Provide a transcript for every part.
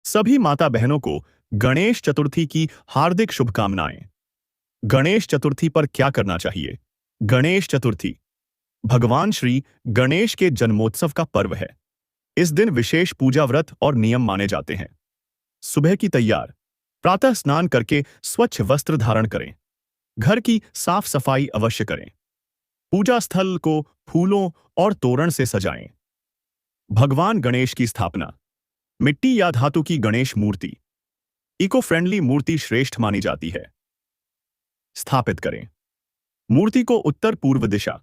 सभी माता बहनों को गणेश चतुर्थी की हार्दिक शुभकामनाएं। गणेश चतुर्थी पर क्या करना चाहिए? गणेश चतुर्थी भगवान श्री गणेश के जन्मोत्सव का पर्व है। इस दिन विशेष पूजा व्रत और नियम माने जाते हैं। सुबह की तैयार, प्रातः स्नान करके स्वच्छ वस्त्र धारण करें। घर की साफ सफाई अवश्य करें। पूजा स्थल को फूलों और तोरण से सजाएं। भगवान गणेश की स्थापना, मिट्टी या धातु की गणेश मूर्ति, इको फ्रेंडली मूर्ति श्रेष्ठ मानी जाती है। स्थापित करें मूर्ति को उत्तर पूर्व दिशा,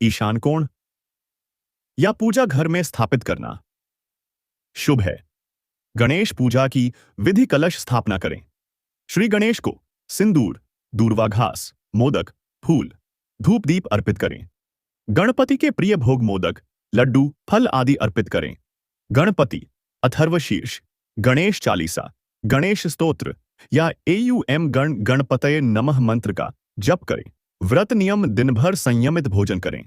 ईशान कोण या पूजा घर में स्थापित करना शुभ है। गणेश पूजा की विधि, कलश स्थापना करें। श्री गणेश को सिंदूर, दूर्वा घास, मोदक, फूल, धूप दीप अर्पित करें। गणपति के प्रिय भोग मोदक, लड्डू, फल आदि अर्पित करें। गणपति अथर्वशीर्ष, गणेश चालीसा, गणेश स्तोत्र या एयुएम गणपतये नमः मंत्र का जप करें। व्रत नियम, दिन भर संयमित भोजन करें।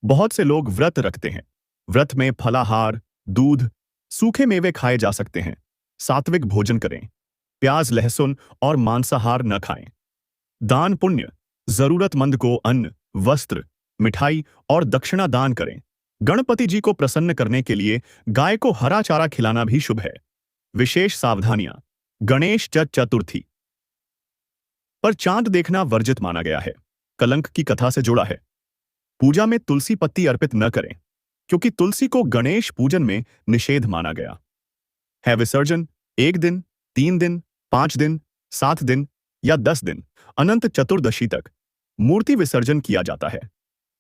बहुत से लोग व्रत रखते हैं। व्रत में फलाहार, दूध, सूखे मेवे खाए जा सकते हैं। सात्विक भोजन करें। प्याज, लहसुन और मांसाहार न खाएं। दान पुण्य, जरूरतमंद को अन्न, वस्त्र, मिठाई और दक्षिणा दान करें। गणपति जी को प्रसन्न करने के लिए गाय को हरा चारा खिलाना भी शुभ है। विशेष सावधानियां, गणेश चतुर्थी पर चांद देखना वर्जित माना गया है। कलंक की कथा से जुड़ा है। पूजा में तुलसी पत्ती अर्पित न करें, क्योंकि तुलसी को गणेश पूजन में निषेध माना गया है। विसर्जन 1 दिन, 3 दिन, 5 दिन, 7 दिन या 10 दिन, अनंत चतुर्दशी तक मूर्ति विसर्जन किया जाता है।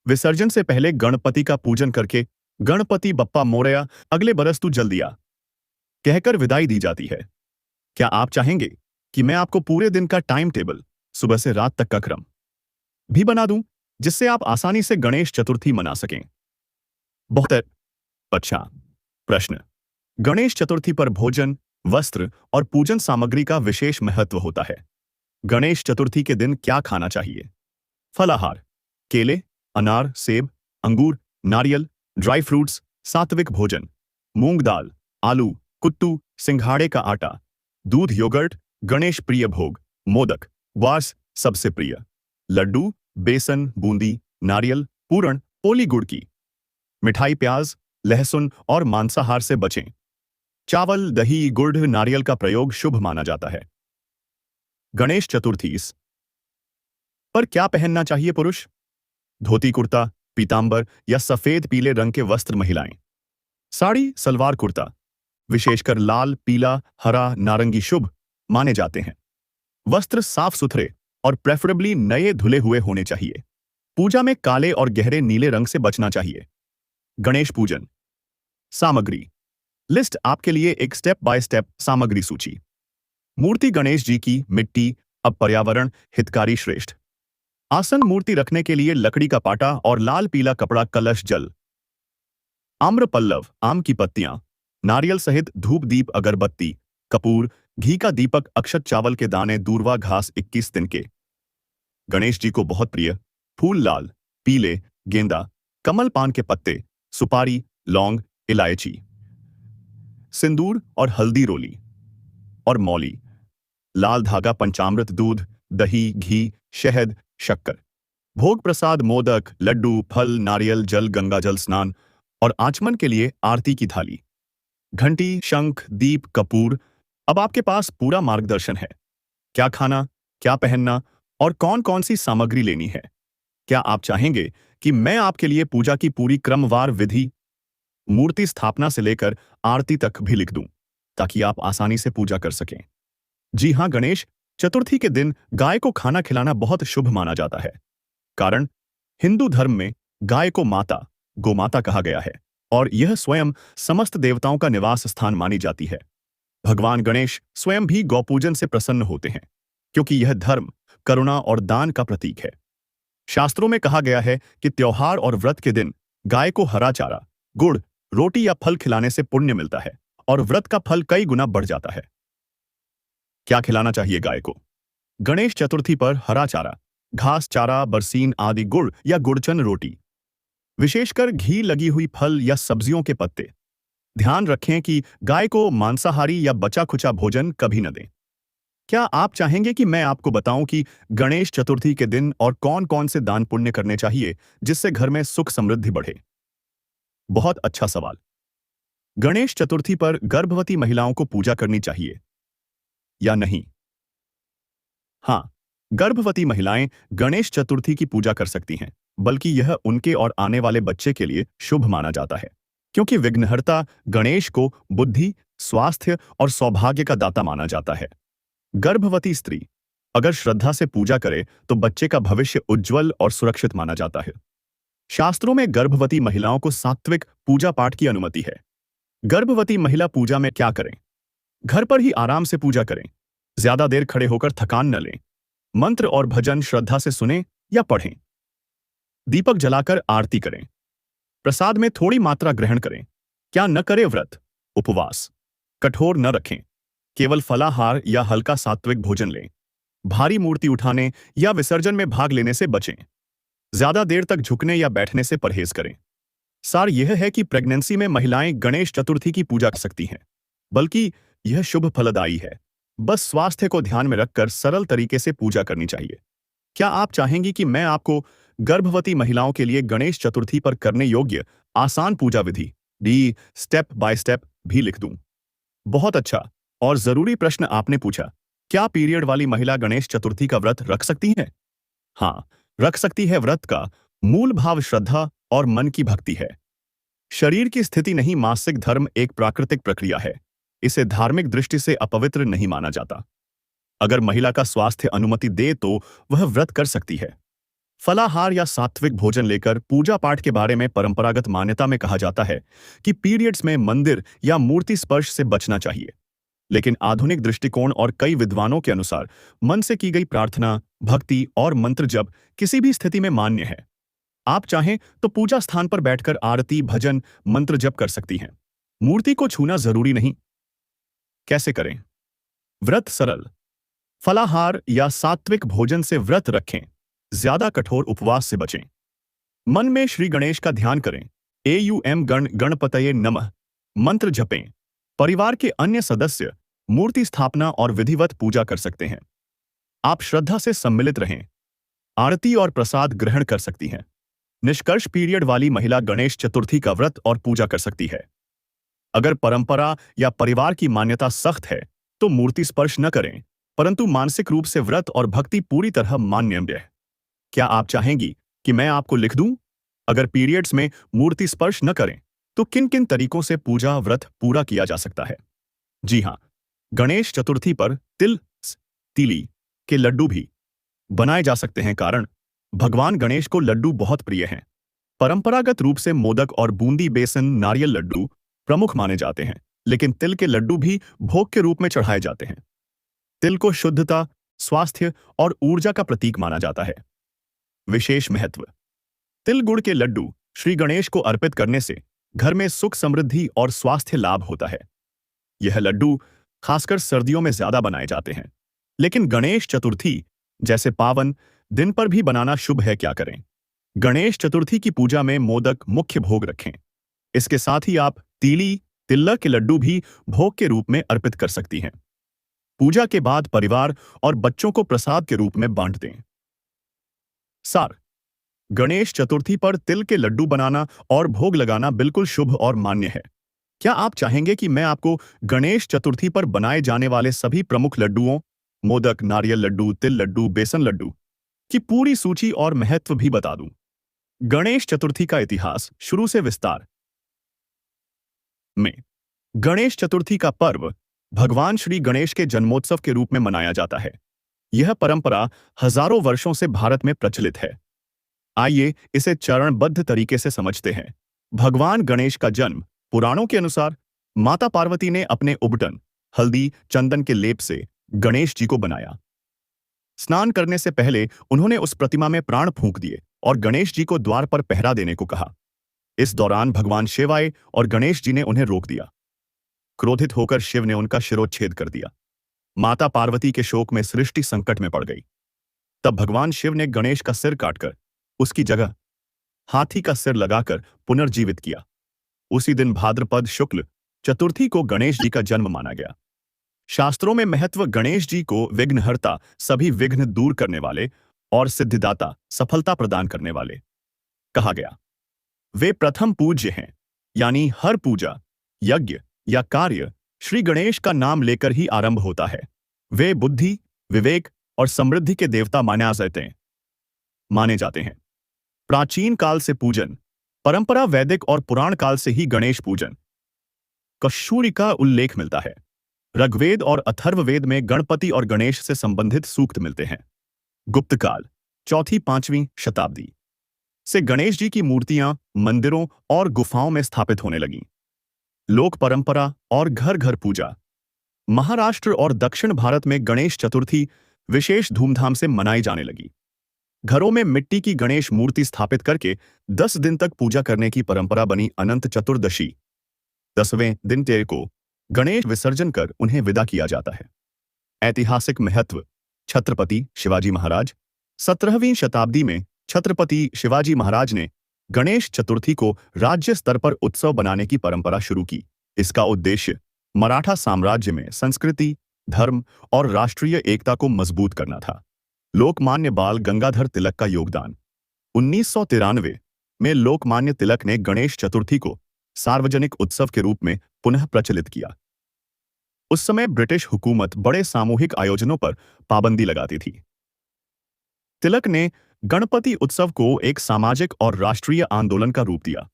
विसर्जन से पहले गणपति का पूजन करके गणपति बप्पा मोरया, अगले बरस तू जल्दी आ कहकर विदाई दी जाती है। क्या आप चाहेंगे कि मैं आपको पूरे दिन का टाइम टेबल, सुबह से रात तक का क्रम भी बना दूं, जिससे आप आसानी से गणेश चतुर्थी मना सकें? बहुत अच्छा प्रश्न। गणेश चतुर्थी पर भोजन, वस्त्र और पूजन सामग्री का विशेष महत्व होता है। गणेश चतुर्थी के दिन क्या खाना चाहिए? फलाहार, केले, अनार, सेब, अंगूर, नारियल, ड्राई फ्रूट्स। सात्विक भोजन, मूंग दाल, आलू, कुत्तू, सिंघाड़े का आटा, दूध, योगर्ट। गणेश प्रिय भोग, मोदक, वास सबसे प्रिय, लड्डू, बेसन, बूंदी, नारियल, पूरण, पोली गुड़ की मिठाई। प्याज, लहसुन और मांसाहार से बचें। चावल, दही, गुड़, नारियल का प्रयोग शुभ माना जाता है। गणेश चतुर्थी पर क्या पहनना चाहिए? पुरुष धोती कुर्ता, पीतांबर या सफेद पीले रंग के वस्त्र। महिलाएं साड़ी, सलवार कुर्ता, विशेषकर लाल, पीला, हरा, नारंगी शुभ माने जाते हैं। वस्त्र साफ सुथरे और प्रेफरेबली नए धुले हुए होने चाहिए। पूजा में काले और गहरे नीले रंग से बचना चाहिए। गणेश पूजन सामग्री लिस्ट आपके लिए एक स्टेप बाय स्टेप सामग्री सूची। मूर्ति गणेश जी की मिट्टी, अब पर्यावरण हितकारी श्रेष्ठ। आसन, मूर्ति रखने के लिए लकड़ी का पाटा और लाल पीला कपड़ा। कलश, जल, आम्र पल्लव, आम की पत्तियां, नारियल सहित धूप दीप, अगरबत्ती, कपूर, घी का दीपक, अक्षत, चावल के दाने, दूर्वा घास 21 दिन के। गणेश जी को बहुत प्रिय फूल, लाल, पीले, गेंदा, कमल, पान के पत्ते, सुपारी, लौंग, इलायची, सिंदूर और हल्दी, रोली और मौली, लाल धागा, पंचामृत, दूध, दही, घी, शहद, शक्कर। भोग प्रसाद, मोदक, लड्डू, फल, नारियल, जल, गंगा जल स्नान और आचमन के लिए आरती की थाली, घंटी, शंख, दीप, कपूर। अब आपके पास पूरा मार्गदर्शन है। क्या खाना, क्या पहनना और कौन कौन सी सामग्री लेनी है। क्या आप चाहेंगे कि मैं आपके लिए पूजा की पूरी क्रमवार विधि, मूर्ति स्थापना से लेकर आरती तक भी लिख दूं, ताकि आप आसानी से पूजा कर सकें? जी हां, गणेश चतुर्थी के दिन गाय को खाना खिलाना बहुत शुभ माना जाता है। कारण, हिंदू धर्म में गाय को माता, गोमाता कहा गया है और यह स्वयं समस्त देवताओं का निवास स्थान मानी जाती है। भगवान गणेश स्वयं भी गौपूजन से प्रसन्न होते हैं, क्योंकि यह धर्म, करुणा और दान का प्रतीक है। शास्त्रों में कहा गया है कि त्योहार और व्रत के दिन गाय को हरा चारा, गुड़, रोटी या फल खिलाने से पुण्य मिलता है और व्रत का फल कई गुना बढ़ जाता है। क्या खिलाना चाहिए गाय को? गणेश चतुर्थी पर हरा चारा, घास चारा, बरसीन आदि, गुड़ या गुड़चन रोटी, विशेषकर घी लगी हुई फल या सब्जियों के पत्ते, ध्यान रखें कि गाय को मांसाहारी या बचा खुचा भोजन कभी न दें। क्या आप चाहेंगे कि मैं आपको बताऊं कि गणेश चतुर्थी के दिन और कौन-कौन से दान पुण्य करने चाहिए जिससे घर में सुख समृद्धि बढ़े? बहुत अच्छा सवाल। गणेश चतुर्थी पर गर्भवती महिलाओं को पूजा करनी चाहिए या नहीं? हाँ, गर्भवती महिलाएं गणेश चतुर्थी की पूजा कर सकती हैं, बल्कि यह उनके और आने वाले बच्चे के लिए शुभ माना जाता है, क्योंकि विघ्नहर्ता गणेश को बुद्धि, स्वास्थ्य और सौभाग्य का दाता माना जाता है। गर्भवती स्त्री अगर श्रद्धा से पूजा करे तो बच्चे का भविष्य उज्जवल और सुरक्षित माना जाता है। शास्त्रों में गर्भवती महिलाओं को सात्विक पूजा पाठ की अनुमति है। गर्भवती महिला पूजा में क्या करें? घर पर ही आराम से पूजा करें। ज्यादा देर खड़े होकर थकान न लें। मंत्र और भजन श्रद्धा से सुनें या पढ़ें। दीपक जलाकर आरती करें। प्रसाद में थोड़ी मात्रा ग्रहण करें। क्या न करें व्रत, उपवास कठोर न रखें। केवल फलाहार या हल्का सात्विक भोजन लें। भारी मूर्ति उठाने या विसर्जन में भाग लेने से बचें। ज्यादा देर तक झुकने या बैठने से परहेज करें। सार यह है कि प्रेगनेंसी में महिलाएं गणेश चतुर्थी की पूजा कर सकती हैं, बल्कि यह शुभ फलदायी है। बस स्वास्थ्य को ध्यान में रखकर सरल तरीके से पूजा करनी चाहिए। क्या आप चाहेंगी कि मैं आपको गर्भवती महिलाओं के लिए गणेश चतुर्थी पर करने योग्य आसान पूजा विधि डी स्टेप बाय स्टेप भी लिख दूं? बहुत अच्छा और जरूरी प्रश्न आपने पूछा। क्या पीरियड वाली महिला गणेश चतुर्थी का व्रत रख सकती है? हाँ, रख सकती है। व्रत का मूल भाव श्रद्धा और मन की भक्ति है। शरीर की स्थिति नहीं, मासिक धर्म एक प्राकृतिक प्रक्रिया है। इसे धार्मिक दृष्टि से अपवित्र नहीं माना जाता। अगर महिला का स्वास्थ्य अनुमति दे तो वह व्रत कर सकती है। फलाहार या सात्विक भोजन लेकर पूजा पाठ के बारे में परंपरागत मान्यता में कहा जाता है कि पीरियड्स में मंदिर या मूर्ति स्पर्श से बचना चाहिए। लेकिन आधुनिक दृष्टिकोण और कई विद्वानों के अनुसार मन से की गई प्रार्थना, भक्ति और मंत्र जप किसी भी स्थिति में मान्य है। आप चाहें तो पूजा स्थान पर बैठकर आरती, भजन, मंत्र जप कर सकती हैं। मूर्ति को छूना जरूरी नहीं। कैसे करें? व्रत सरल। फलाहार या सात्विक भोजन से व्रत रखें। ज्यादा कठोर उपवास से बचें। मन में श्री गणेश का ध्यान करें। एयुएम गणपतये नमः मंत्र जपें। परिवार के अन्य सदस्य मूर्ति स्थापना और विधिवत पूजा कर सकते हैं। आप श्रद्धा से सम्मिलित रहें। आरती और प्रसाद ग्रहण कर सकती हैं। निष्कर्ष, पीरियड वाली महिला गणेश चतुर्थी का व्रत और पूजा कर सकती है। अगर परंपरा या परिवार की मान्यता सख्त है तो मूर्ति स्पर्श न करें, परंतु मानसिक रूप से व्रत और भक्ति पूरी तरह मान्य है। क्या आप चाहेंगी कि मैं आपको लिख दूं? अगर पीरियड्स में मूर्ति स्पर्श न करें तो किन किन तरीकों से पूजा व्रत पूरा किया जा सकता है? जी हां, गणेश चतुर्थी पर तिली के लड्डू भी बनाए जा सकते हैं, कारण भगवान गणेश को लड्डू बहुत प्रिय हैं। परंपरागत रूप से मोदक और बूंदी बेसन नारियल लड्डू प्रमुख माने जाते हैं, लेकिन तिल के लड्डू भी भोग के रूप में चढ़ाए जाते हैं। तिल को शुद्धता, स्वास्थ्य और ऊर्जा का प्रतीक माना जाता है। विशेष महत्व। तिल गुड़ के लड्डू श्री गणेश को अर्पित करने से घर में सुख समृद्धि और स्वास्थ्य लाभ होता है। यह लड्डू खासकर सर्दियों में ज्यादा बनाए जाते हैं, लेकिन गणेश चतुर्थी जैसे पावन दिन पर भी बनाना शुभ है। क्या करें? गणेश चतुर्थी की पूजा में मोदक मुख्य भोग रखें। इसके साथ ही आप तिल्ला के लड्डू भी भोग के रूप में अर्पित कर सकती हैं। पूजा के बाद परिवार और बच्चों को प्रसाद के रूप में बांट दें। सार, गणेश चतुर्थी पर तिल के लड्डू बनाना और भोग लगाना बिल्कुल शुभ और मान्य है। क्या आप चाहेंगे कि मैं आपको गणेश चतुर्थी पर बनाए जाने वाले सभी प्रमुख लड्डुओं, मोदक, नारियल लड्डू, तिल लड्डू, बेसन लड्डू की पूरी सूची और महत्व भी बता दूं? गणेश चतुर्थी का इतिहास शुरू से विस्तार में। गणेश चतुर्थी का पर्व भगवान श्री गणेश के जन्मोत्सव के रूप में मनाया जाता है। यह परंपरा हजारों वर्षों से भारत में प्रचलित है। आइए इसे चरणबद्ध तरीके से समझते हैं। भगवान गणेश का जन्म पुराणों के अनुसार माता पार्वती ने अपने उबटन, हल्दी, चंदन के लेप से गणेश जी को बनाया। स्नान करने से पहले उन्होंने उस प्रतिमा में प्राण फूंक दिए और गणेश जी को द्वार पर पहरा देने को कहा। इस दौरान भगवान शिव आए और गणेश जी ने उन्हें रोक दिया। क्रोधित होकर शिव ने उनका शिरोच्छेद कर दिया। माता पार्वती के शोक में सृष्टि संकट में पड़ गई। तब भगवान शिव ने गणेश का सिर काटकर उसकी जगह हाथी का सिर लगाकर पुनर्जीवित किया। उसी दिन भाद्रपद शुक्ल चतुर्थी को गणेश जी का जन्म माना गया। शास्त्रों में महत्व गणेश जी को विघ्नहर्ता, सभी विघ्न दूर करने वाले, और सिद्धिदाता, सफलता प्रदान करने वाले कहा गया। वे प्रथम पूज्य हैं, यानी हर पूजा, यज्ञ या कार्य श्री गणेश का नाम लेकर ही आरंभ होता है। वे बुद्धि, विवेक और समृद्धि के देवता माने जाते हैं। प्राचीन काल से पूजन, परंपरा वैदिक और पुराण काल से ही गणेश पूजन कशूरी का उल्लेख मिलता है। ऋग्वेद और अथर्ववेद में गणपति और गणेश से संबंधित सूक्त मिलते हैं। गुप्त काल, 4वीं-5वीं शताब्दी से गणेश जी की मूर्तियां मंदिरों और गुफाओं में स्थापित होने लगीं। लोक परंपरा और घर घर पूजा। महाराष्ट्र और दक्षिण भारत में गणेश चतुर्थी विशेष धूमधाम से मनाई जाने लगी। घरों में मिट्टी की गणेश मूर्ति स्थापित करके 10 दिन तक पूजा करने की परंपरा बनी। अनंत चतुर्दशी, 10वें दिन तेर को गणेश विसर्जन कर उन्हें विदा किया जाता है। ऐतिहासिक महत्व। छत्रपति शिवाजी महाराज। 17वीं शताब्दी में छत्रपति शिवाजी महाराज ने गणेश चतुर्थी को राज्य स्तर पर उत्सव बनाने की परंपरा शुरू की। इसका उद्देश्य मराठा साम्राज्य में संस्कृति, धर्म और राष्ट्रीय एकता को मजबूत करना था। लोकमान्य बाल गंगाधर तिलक का योगदान। 1993 में लोकमान्य तिलक ने गणेश चतुर्थी को सार्वजनिक उत्सव के रूप में पुनः प्रचलित किया। उस समय ब्रिटिश हुकूमत बड़े सामूहिक आयोजनों पर पाबंदी लगाती थी। तिलक ने गणपति उत्सव को एक सामाजिक और राष्ट्रीय आंदोलन का रूप दिया।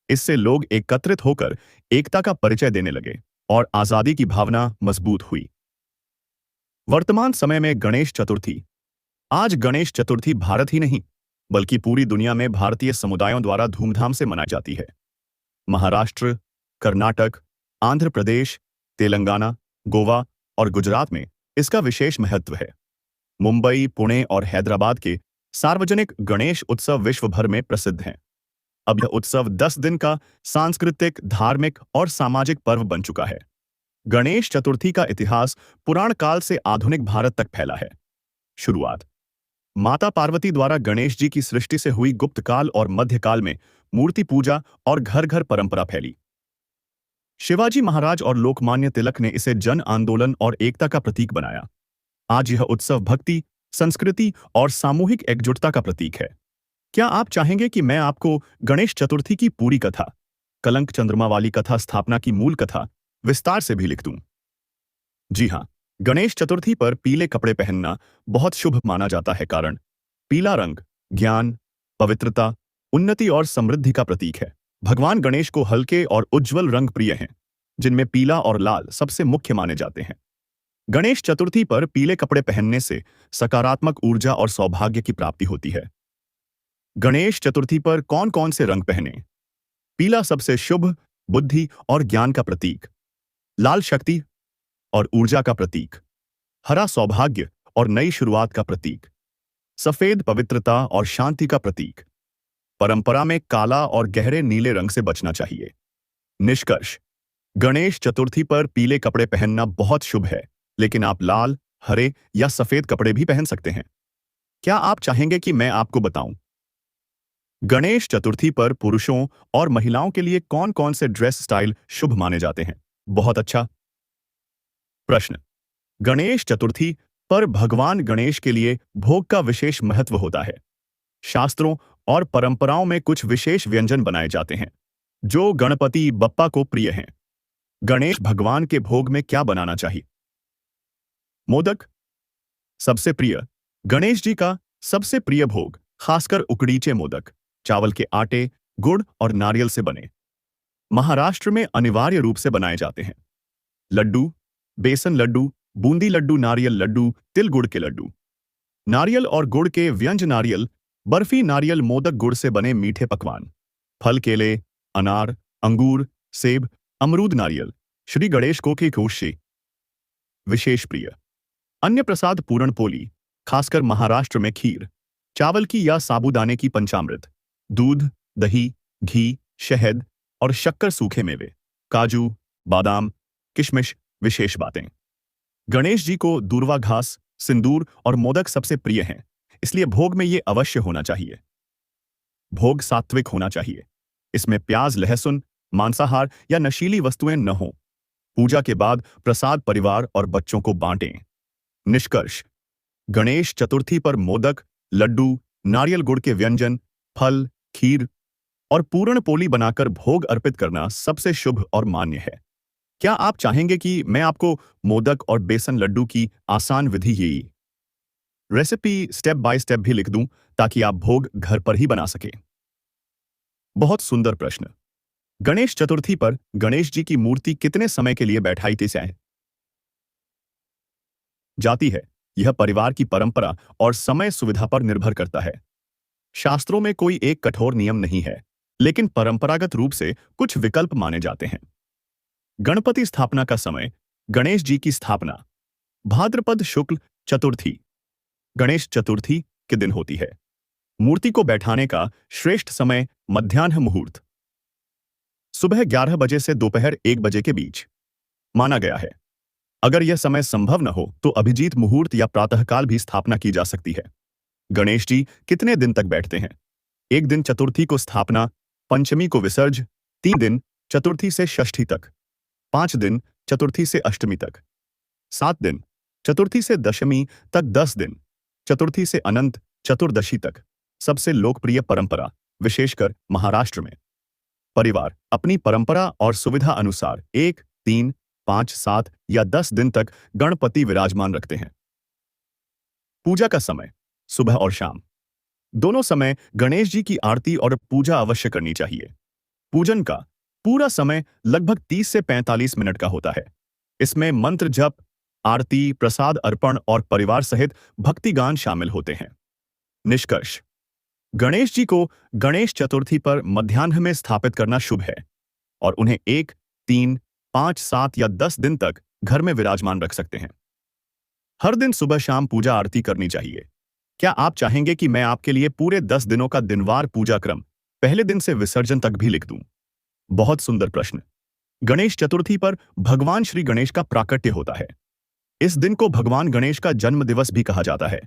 इससे लोग एकत्रित होकर एकता का परिचय देने लगे और आजादी की भावना मजबूत हुई। वर्तमान समय में गणेश चतुर्थी। आज गणेश चतुर्थी भारत ही नहीं बल्कि पूरी दुनिया में भारतीय समुदायों द्वारा धूमधाम से मनाई जाती है। महाराष्ट्र, कर्नाटक, आंध्र प्रदेश, तेलंगाना, गोवा और गुजरात में इसका विशेष महत्व है। मुंबई, पुणे और हैदराबाद के सार्वजनिक गणेश उत्सव विश्व भर में प्रसिद्ध हैं। अब यह उत्सव 10 दिन का सांस्कृतिक, धार्मिक और सामाजिक पर्व बन चुका है। गणेश चतुर्थी का इतिहास पुराण काल से आधुनिक भारत तक फैला है। शुरुआत माता पार्वती द्वारा गणेश जी की सृष्टि से हुई। गुप्त काल और मध्यकाल में मूर्ति पूजा और घर घर परंपरा फैली। शिवाजी महाराज और लोकमान्य तिलक ने इसे जन आंदोलन और एकता का प्रतीक बनाया। आज यह उत्सव भक्ति, संस्कृति और सामूहिक एकजुटता का प्रतीक है। क्या आप चाहेंगे कि मैं आपको गणेश चतुर्थी की पूरी कथा, कलंक चंद्रमा वाली कथा, स्थापना की मूल कथा विस्तार से भी लिख दूं? जी हां, गणेश चतुर्थी पर पीले कपड़े पहनना बहुत शुभ माना जाता है। कारण पीला रंग ज्ञान, पवित्रता, उन्नति और समृद्धि का प्रतीक है। भगवान गणेश को हल्के और उज्जवल रंग प्रिय हैं, जिनमें पीला और लाल सबसे मुख्य माने जाते हैं। गणेश चतुर्थी पर पीले कपड़े पहनने से सकारात्मक ऊर्जा और सौभाग्य की प्राप्ति होती है। गणेश चतुर्थी पर कौन कौन से रंग पहने? पीला सबसे शुभ, बुद्धि और ज्ञान का प्रतीक। लाल शक्ति और ऊर्जा का प्रतीक। हरा सौभाग्य और नई शुरुआत का प्रतीक। सफेद पवित्रता और शांति का प्रतीक। परंपरा में काला और गहरे नीले रंग से बचना चाहिए। निष्कर्ष, गणेश चतुर्थी पर पीले कपड़े पहनना बहुत शुभ है, लेकिन आप लाल, हरे या सफेद कपड़े भी पहन सकते हैं। क्या आप चाहेंगे कि मैं आपको बताऊं गणेश चतुर्थी पर पुरुषों और महिलाओं के लिए कौन कौन से ड्रेस स्टाइल शुभ माने जाते हैं? बहुत अच्छा प्रश्न। गणेश चतुर्थी पर भगवान गणेश के लिए भोग का विशेष महत्व होता है। शास्त्रों और परंपराओं में कुछ विशेष व्यंजन बनाए जाते हैं जो गणपति बप्पा को प्रिय हैं। गणेश भगवान के भोग में क्या बनाना चाहिए? मोदक सबसे प्रिय। गणेश जी का सबसे प्रिय भोग खासकर उकड़ीचे मोदक चावल के आटे, गुड़ और नारियल से बने महाराष्ट्र में अनिवार्य रूप से बनाए जाते हैं। लड्डू, बेसन लड्डू, बूंदी लड्डू, नारियल लड्डू, तिल गुड़ के लड्डू। नारियल और गुड़ के व्यंजन नारियल बर्फी, नारियल मोदक, गुड़ से बने मीठे पकवान। फल केले, अनार, अंगूर, सेब, अमरूद, नारियल। श्री गणेश को के कोशे विशेष प्रिय। अन्य प्रसाद पूरण पोली, खासकर महाराष्ट्र में खीर, चावल की या साबूदाने की पंचामृत, दूध, दही, घी, शहद और शक्कर, सूखे मेवे, काजू, बादाम, किशमिश। विशेष बातें। गणेश जी को दूर्वा घास, सिंदूर और मोदक सबसे प्रिय हैं, इसलिए भोग में ये अवश्य होना चाहिए। भोग सात्विक होना चाहिए। इसमें प्याज, लहसुन, मांसाहार या नशीली वस्तुएं न हो। पूजा के बाद प्रसाद परिवार और बच्चों को बांटें। निष्कर्ष: गणेश चतुर्थी पर मोदक, लड्डू, नारियल गुड़ के व्यंजन, फल, खीर और पूर्ण पोली बनाकर भोग अर्पित करना सबसे शुभ और मान्य है। क्या आप चाहेंगे कि मैं आपको मोदक और बेसन लड्डू की आसान विधि यही रेसिपी स्टेप बाय स्टेप भी लिख दूं ताकि आप भोग घर पर ही बना सकें? बहुत सुंदर प्रश्न। गणेश चतुर्थी पर गणेश जी की मूर्ति कितने समय के लिए बैठाई जाती है, यह परिवार की परंपरा और समय सुविधा पर निर्भर करता है। शास्त्रों में कोई एक कठोर नियम नहीं है, लेकिन परंपरागत रूप से कुछ विकल्प माने जाते हैं। गणपति स्थापना का समय: गणेश जी की स्थापना भाद्रपद शुक्ल चतुर्थी गणेश चतुर्थी के दिन होती है। मूर्ति को बैठाने का श्रेष्ठ समय मध्याह्न मुहूर्त सुबह 11 बजे से दोपहर 1 बजे के बीच माना गया है। अगर यह समय संभव न हो तो अभिजीत मुहूर्त या प्रातःकाल भी स्थापना की जा सकती है। गणेश जी कितने दिन तक बैठते हैं? 1 दिन चतुर्थी को स्थापना, पंचमी को विसर्ज, 3 दिन चतुर्थी से षष्ठी तक, 5 दिन चतुर्थी से अष्टमी तक, 7 दिन चतुर्थी से दशमी तक, 10 दिन चतुर्थी से अनंत चतुर्दशी तक। सबसे लोकप्रिय परंपरा, विशेषकर महाराष्ट्र में, परिवार अपनी परंपरा और सुविधा अनुसार 1, 3, 5, 7 या 10 दिन तक गणपति विराजमान रखते हैं। पूजा का समय: सुबह और शाम दोनों समय गणेश जी की आरती और पूजा अवश्य करनी चाहिए। पूजन का पूरा समय लगभग 30 से 45 मिनट का होता है। इसमें मंत्र जप, आरती, प्रसाद अर्पण और परिवार सहित भक्ति गान शामिल होते हैं। निष्कर्ष: गणेश जी को गणेश चतुर्थी पर मध्याह्न में स्थापित करना शुभ है और उन्हें 1, 3, 5, 7 या 10 दिन तक घर में विराजमान रख सकते हैं। हर दिन सुबह शाम पूजा आरती करनी चाहिए। क्या आप चाहेंगे कि मैं आपके लिए पूरे 10 दिनों का दिनवार पूजा क्रम पहले दिन से विसर्जन तक भी लिख दूं? बहुत सुंदर प्रश्न। गणेश चतुर्थी पर भगवान श्री गणेश का प्राकट्य होता है। इस दिन को भगवान गणेश का जन्म दिवस भी कहा जाता है।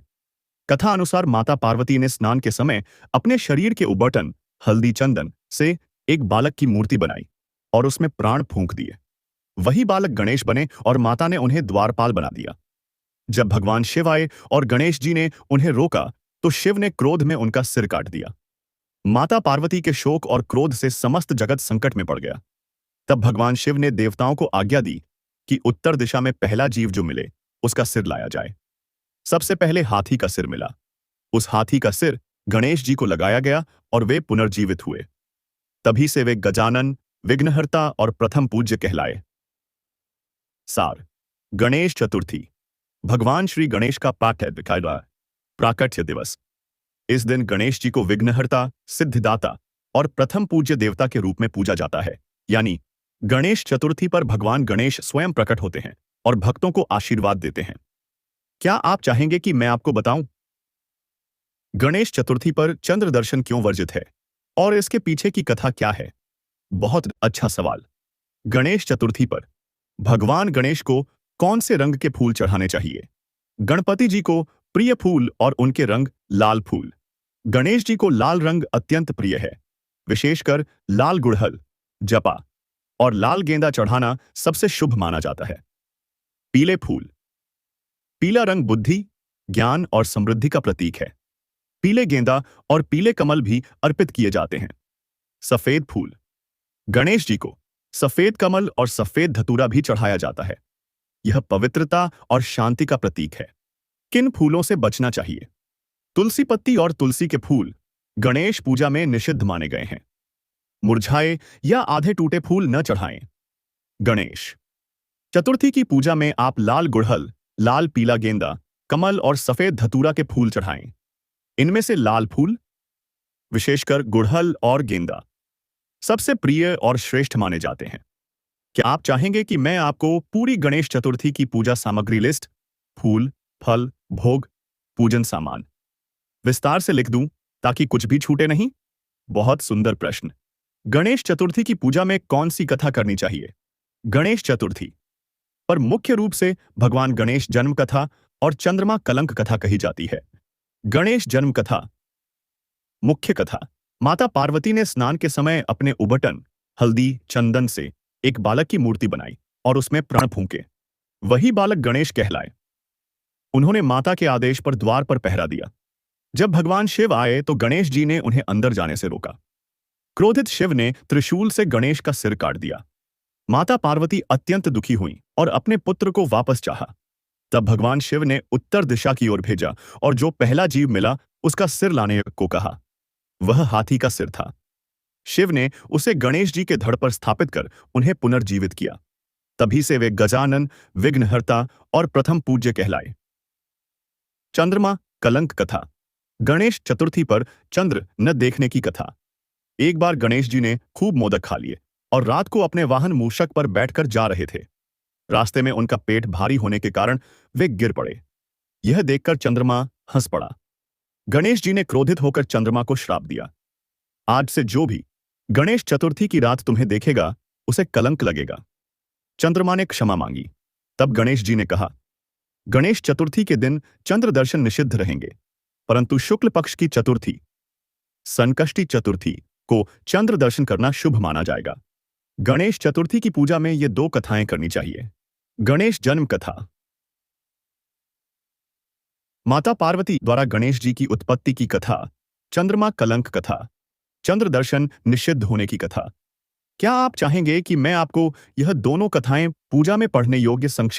कथा अनुसार माता पार्वती ने स्नान के समय अपने शरीर के उबटन हल्दी चंदन से एक बालक की मूर्ति बनाई और उसमें प्राण फूंक दिए। वही बालक गणेश बने और माता ने उन्हें द्वारपाल बना दिया। जब भगवान शिव आए और गणेश जी ने उन्हें रोका तो शिव ने क्रोध में उनका सिर काट दिया। माता पार्वती के शोक और क्रोध से समस्त जगत संकट में पड़ गया। तब भगवान शिव ने देवताओं को आज्ञा दी कि उत्तर दिशा में पहला जीव जो मिले उसका सिर लाया जाए। सबसे पहले हाथी का सिर मिला। उस हाथी का सिर गणेश जी को लगाया गया और वे पुनर्जीवित हुए। तभी से वे गजानन, विघ्नहर्ता और प्रथम पूज्य कहलाए। सार: गणेश चतुर्थी भगवान श्री गणेश का प्राकट्य दिवस। इस दिन गणेश जी को विघ्नहर्ता, सिद्धिदाता और प्रथम पूज्य देवता के रूप में पूजा जाता है। यानी गणेश चतुर्थी पर भगवान गणेश स्वयं प्रकट होते हैं और भक्तों को आशीर्वाद देते हैं। क्या आप चाहेंगे कि मैं आपको बताऊं गणेश चतुर्थी पर चंद्र दर्शन क्यों वर्जित है और इसके पीछे की कथा क्या है? बहुत अच्छा सवाल। गणेश चतुर्थी पर भगवान गणेश को कौन से रंग के फूल चढ़ाने चाहिए? गणपति जी को प्रिय फूल और उनके रंग लाल फूल। गणेश जी को लाल रंग अत्यंत प्रिय है। विशेषकर लाल गुड़हल, जपा और लाल गेंदा चढ़ाना सबसे शुभ माना जाता है। पीले फूल: पीला रंग बुद्धि, ज्ञान और समृद्धि का प्रतीक है। पीले गेंदा और पीले कमल भी अर्पित किए जाते हैं। सफेद फूल: गणेश जी को सफेद कमल और सफेद धतूरा भी चढ़ाया जाता है। यह पवित्रता और शांति का प्रतीक है। किन फूलों से बचना चाहिए? तुलसी पत्ती और तुलसी के फूल गणेश पूजा में निषिद्ध माने गए हैं। मुरझाए या आधे टूटे फूल न चढ़ाएं। गणेश चतुर्थी की पूजा में आप लाल गुड़हल, लाल पीला गेंदा, कमल और सफेद धतूरा के फूल चढ़ाएं। इनमें से लाल फूल, विशेषकर गुड़हल और गेंदा, सबसे प्रिय और श्रेष्ठ माने जाते हैं। क्या आप चाहेंगे कि मैं आपको पूरी गणेश चतुर्थी की पूजा सामग्री लिस्ट, फूल, फल, भोग, पूजन सामान विस्तार से लिख दूं ताकि कुछ भी छूटे नहीं? बहुत सुंदर प्रश्न। गणेश चतुर्थी की पूजा में कौन सी कथा करनी चाहिए? गणेश चतुर्थी पर मुख्य रूप से भगवान गणेश जन्म कथा और चंद्रमा कलंक कथा कही जाती है। गणेश जन्म कथा। मुख्य कथा: माता पार्वती ने स्नान के समय अपने उबटन हल्दी चंदन से एक बालक की मूर्ति बनाई और उसमें प्राण फूंके। वही बालक गणेश कहलाए। उन्होंने माता के आदेश पर द्वार पर पहरा दिया। जब भगवान शिव आए तो गणेश जी ने उन्हें अंदर जाने से रोका। क्रोधित शिव ने त्रिशूल से गणेश का सिर काट दिया। माता पार्वती अत्यंत दुखी हुई और अपने पुत्र को वापस चाहा। तब भगवान शिव ने उत्तर दिशा की ओर भेजा और जो पहला जीव मिला उसका सिर लाने को कहा। वह हाथी का सिर था। शिव ने उसे गणेश जी के धड़ पर स्थापित कर उन्हें पुनर्जीवित किया। तभी से वे गजानन, विघ्नहर्ता और प्रथम पूज्य कहलाए। चंद्रमा कलंक कथा। गणेश चतुर्थी पर चंद्र न देखने की कथा। एक बार गणेश जी ने खूब मोदक खा लिए और रात को अपने वाहन मूषक पर बैठकर जा रहे थे। रास्ते में उनका पेट भारी होने के कारण वे गिर पड़े। यह देखकर चंद्रमा हंस पड़ा। गणेश जी ने क्रोधित होकर चंद्रमा को श्राप दिया। आज से जो भी गणेश चतुर्थी की रात तुम्हें देखेगा उसे कलंक लगेगा। चंद्रमा ने क्षमा मांगी। तब गणेश जी ने कहा, गणेश चतुर्थी के दिन चंद्र दर्शन निषिद्ध रहेंगे, परंतु शुक्ल पक्ष की चतुर्थी संकष्टी चतुर्थी को चंद्र दर्शन करना शुभ माना जाएगा। गणेश चतुर्थी की पूजा में ये दो कथाएं करनी चाहिए। गणेश जन्म कथा। माता पार्वती द्वारा गणेश जी की उत्पत्ति की कथा। चंद्रमा कलंक कथा। चंद्र दर्शन निषिद्ध होने की कथा। क्या आप चाहेंगे कि मैं आपको यह दोनों कथाएं पूजा में पढ़ने योग्य संक्षिप्त